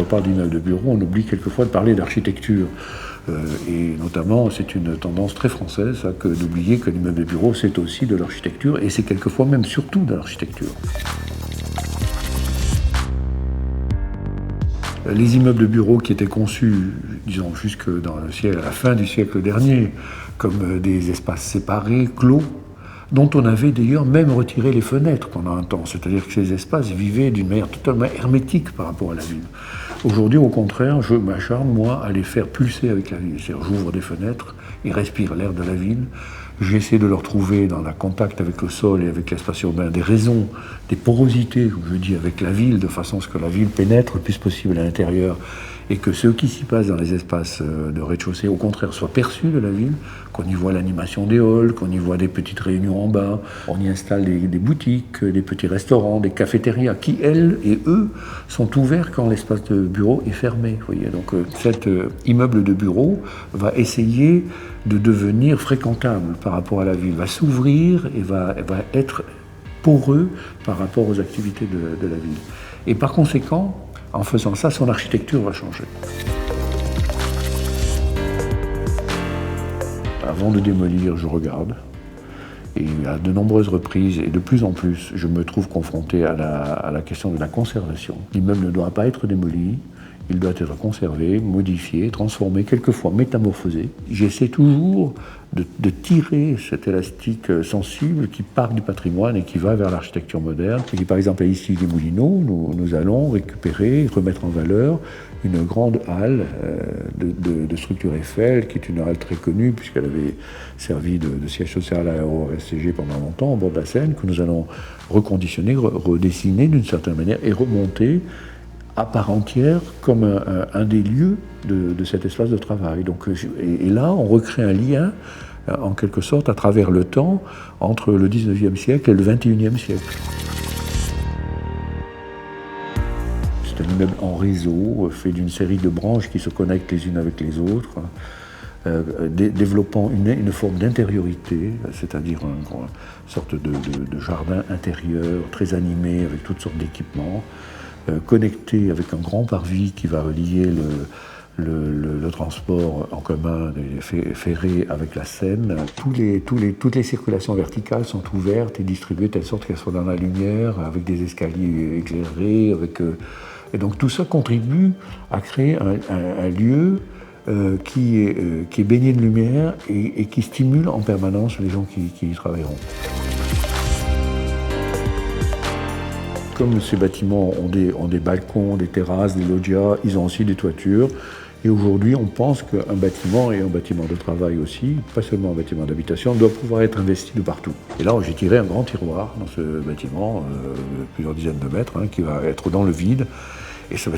parle d'immeuble de bureau, on oublie quelquefois de parler d'architecture. Et notamment, c'est une tendance très française, ça, que d'oublier que l'immeuble de bureau, c'est aussi de l'architecture, et c'est quelquefois même surtout de l'architecture. Les immeubles de bureaux qui étaient conçus, disons, jusque dans le siècle, à la fin du siècle dernier, comme des espaces séparés, clos, dont on avait d'ailleurs même retiré les fenêtres pendant un temps. C'est-à-dire que ces espaces vivaient d'une manière totalement hermétique par rapport à la ville. Aujourd'hui, au contraire, je m'acharne, moi, à les faire pulser avec la ville. C'est-à-dire, j'ouvre des fenêtres, ils respirent l'air de la ville. J'essaie de leur trouver dans le contact avec le sol et avec l'espace urbain des raisons, des porosités, comme je dis, avec la ville, de façon à ce que la ville pénètre le plus possible à l'intérieur et que ce qui s'y passe dans les espaces de rez-de-chaussée, au contraire, soit perçu de la ville, qu'on y voit l'animation des halls, qu'on y voit des petites réunions en bas, on y installe des boutiques, des petits restaurants, des cafétérias, qui, elles et eux, sont ouverts quand l'espace de bureau est fermé. Vous voyez. Donc cet immeuble de bureau va essayer de devenir fréquentable par rapport à la ville, va s'ouvrir et va être poreux par rapport aux activités de la ville. Et par conséquent, en faisant ça, son architecture va changer. Avant de démolir, je regarde. Et à de nombreuses reprises, et de plus en plus, je me trouve confronté à la question de la conservation. L'immeuble ne doit pas être démoli, il doit être conservé, modifié, transformé, quelquefois métamorphosé. J'essaie toujours de tirer cet élastique sensible qui part du patrimoine et qui va vers l'architecture moderne. Et par exemple, à Issy-les-Moulineaux, nous allons récupérer, remettre en valeur une grande halle de structure Eiffel, qui est une halle très connue, puisqu'elle avait servi de siège social à l'EuroRSCG pendant longtemps, au bord de la Seine, que nous allons reconditionner, redessiner d'une certaine manière et remonter à part entière comme un des lieux de cet espace de travail. Donc, et là, on recrée un lien, en quelque sorte, à travers le temps, entre le 19e siècle et le 21e siècle. C'est un immeuble en réseau, fait d'une série de branches qui se connectent les unes avec les autres, développant une forme d'intériorité, c'est-à-dire une sorte de jardin intérieur très animé avec toutes sortes d'équipements, connecté avec un grand parvis qui va relier le transport en commun des ferrés avec la Seine. Toutes les circulations verticales sont ouvertes et distribuées de telle sorte qu'elles soient dans la lumière, avec des escaliers éclairés. Et donc tout ça contribue à créer un lieu qui est baigné de lumière et qui stimule en permanence les gens qui y travailleront. Comme ces bâtiments ont des balcons, des terrasses, des loggias, ils ont aussi des toitures. Et aujourd'hui, on pense qu'un bâtiment, et un bâtiment de travail aussi, pas seulement un bâtiment d'habitation, doit pouvoir être investi de partout. Et là, j'ai tiré un grand tiroir dans ce bâtiment, plusieurs dizaines de mètres, qui va être dans le vide. Et ça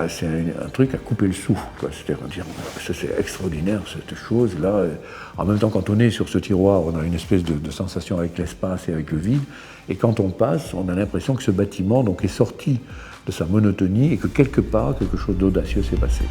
c'est un truc à couper le souffle. C'est-à-dire dire, ça c'est extraordinaire cette chose-là. En même temps, quand on est sur ce tiroir, on a une espèce de sensation avec l'espace et avec le vide. Et quand on passe, on a l'impression que ce bâtiment donc, est sorti de sa monotonie et que quelque part, quelque chose d'audacieux s'est passé.